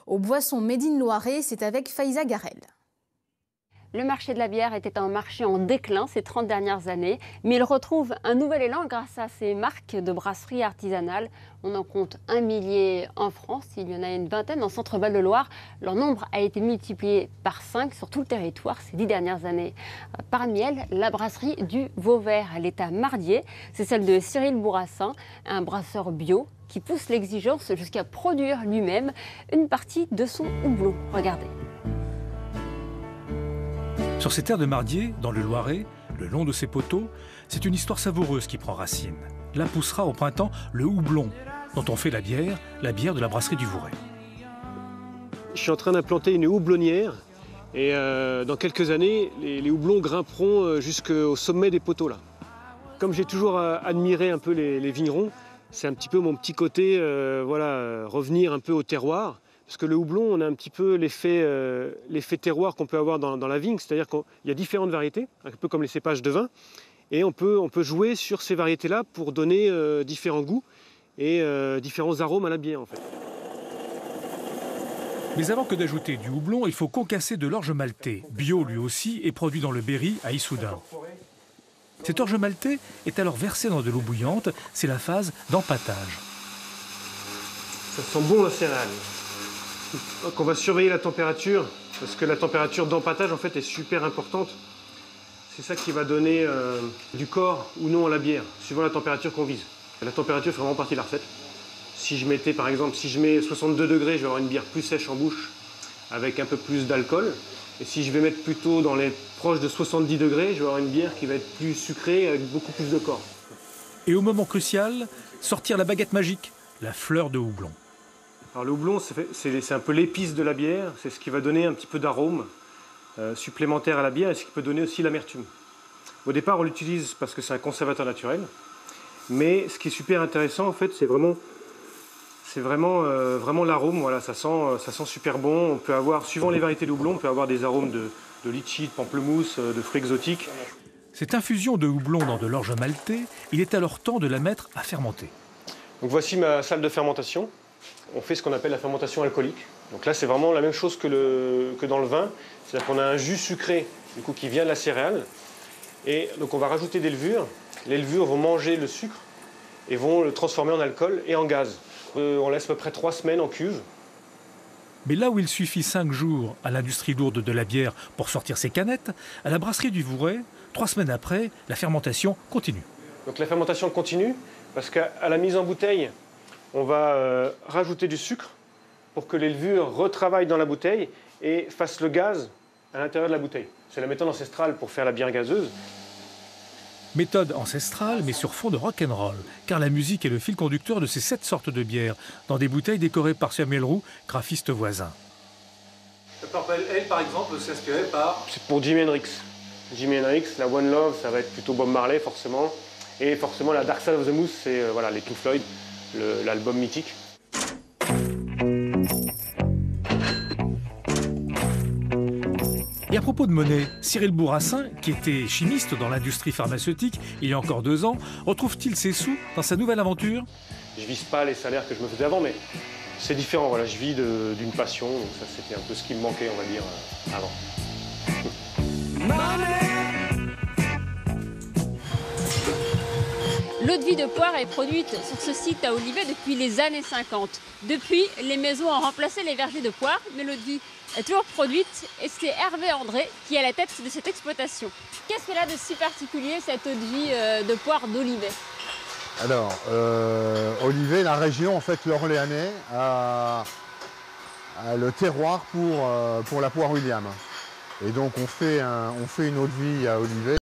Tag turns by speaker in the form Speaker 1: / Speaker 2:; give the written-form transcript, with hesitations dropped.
Speaker 1: Au Boisson Made in Loiret, c'est avec Faiza Garel.
Speaker 2: Le marché de la bière était un marché en déclin ces 30 dernières années, mais il retrouve un nouvel élan grâce à ces marques de brasseries artisanales. On en compte 1 millier en France, il y en a une vingtaine en Centre-Val de Loire. Leur nombre a été multiplié par 5 sur tout le territoire ces 10 dernières années. Parmi elles, la brasserie du Vauvert, elle est à Mardié. C'est celle de Cyril Bourassin, un brasseur bio qui pousse l'exigence jusqu'à produire lui-même une partie de son houblon. Regardez.
Speaker 3: Sur ces terres de Mardié, dans le Loiret, le long de ces poteaux, c'est une histoire savoureuse qui prend racine. Là poussera au printemps le houblon, dont on fait la bière de la brasserie du Vouvray.
Speaker 4: Je suis en train d'implanter une houblonnière et dans quelques années, les houblons grimperont jusqu'au sommet des poteaux là. Comme j'ai toujours admiré un peu les vignerons, c'est un petit peu mon petit côté, revenir un peu au terroir. Parce que le houblon, on a un petit peu l'effet terroir qu'on peut avoir dans la vigne, c'est-à-dire qu'il y a différentes variétés, un peu comme les cépages de vin, et on peut jouer sur ces variétés-là pour donner différents goûts et différents arômes à la bière en fait.
Speaker 3: Mais avant que d'ajouter du houblon, il faut concasser de l'orge maltais, bio lui aussi, et produit dans le Berry à Issoudun. Cet orge maltais est alors versé dans de l'eau bouillante, c'est la phase d'empâtage.
Speaker 4: Ça sent bon la céréale. Donc on va surveiller la température, parce que la température d'empâtage en fait est super importante. C'est ça qui va donner du corps ou non à la bière, suivant la température qu'on vise. La température fait vraiment partie de la recette. Si je mettais par exemple, si je mets 62 degrés, je vais avoir une bière plus sèche en bouche, avec un peu plus d'alcool. Et si je vais mettre plutôt dans les proches de 70 degrés, je vais avoir une bière qui va être plus sucrée, avec beaucoup plus de corps.
Speaker 3: Et au moment crucial, sortir la baguette magique, la fleur de houblon.
Speaker 4: Alors le houblon, c'est un peu l'épice de la bière, c'est ce qui va donner un petit peu d'arôme supplémentaire à la bière et ce qui peut donner aussi l'amertume. Au départ, on l'utilise parce que c'est un conservateur naturel, mais ce qui est super intéressant, en fait, c'est vraiment l'arôme. Voilà, ça sent super bon. On peut avoir, suivant les variétés de houblon, on peut avoir des arômes de litchi, de pamplemousse, de fruits exotiques.
Speaker 3: Cette infusion de houblon dans de l'orge maltais, il est alors temps de la mettre à fermenter.
Speaker 4: Donc voici ma salle de fermentation. On fait ce qu'on appelle la fermentation alcoolique. Donc là, c'est vraiment la même chose que dans le vin. C'est-à-dire qu'on a un jus sucré du coup, qui vient de la céréale. Et donc on va rajouter des levures. Les levures vont manger le sucre et vont le transformer en alcool et en gaz. On laisse à peu près 3 semaines en cuve.
Speaker 3: Mais là où il suffit 5 jours à l'industrie lourde de la bière pour sortir ses canettes, à la brasserie du Vouvray, 3 semaines après, la fermentation continue.
Speaker 4: Donc la fermentation continue parce qu'à la mise en bouteille, on va rajouter du sucre pour que les levures retravaillent dans la bouteille et fassent le gaz à l'intérieur de la bouteille. C'est la méthode ancestrale pour faire la bière gazeuse.
Speaker 3: Méthode ancestrale, mais sur fond de rock'n'roll, car la musique est le fil conducteur de ces 7 sortes de bières, dans des bouteilles décorées par Samuel Roux, graphiste voisin.
Speaker 5: Le Purple Ale, par exemple, c'est inspiré par...
Speaker 4: C'est pour Jimi Hendrix. Jimi Hendrix, la One Love, ça va être plutôt Bob Marley, forcément. Et forcément, la Dark Side of the Moon, c'est les Pink Floyd, l'album mythique.
Speaker 3: Et à propos de monnaie, Cyril Bourassin, qui était chimiste dans l'industrie pharmaceutique il y a encore 2 ans, retrouve-t-il ses sous dans sa nouvelle aventure?
Speaker 4: Je vise pas les salaires que je me faisais avant, mais c'est différent. Voilà, je vis d'une passion, donc ça c'était un peu ce qui me manquait, on va dire, avant.
Speaker 2: L'eau de vie de poire est produite sur ce site à Olivet depuis les années 50. Depuis, les maisons ont remplacé les vergers de poire, mais l'eau de vie est toujours produite et c'est Hervé André qui est à la tête de cette exploitation. Qu'est-ce qu'elle a de si particulier, cette eau de vie de poire d'Olivet?
Speaker 6: Alors, Olivet, la région, en fait, l'Orléanais, a le terroir pour la poire William. Et donc, on fait une eau de vie à Olivet.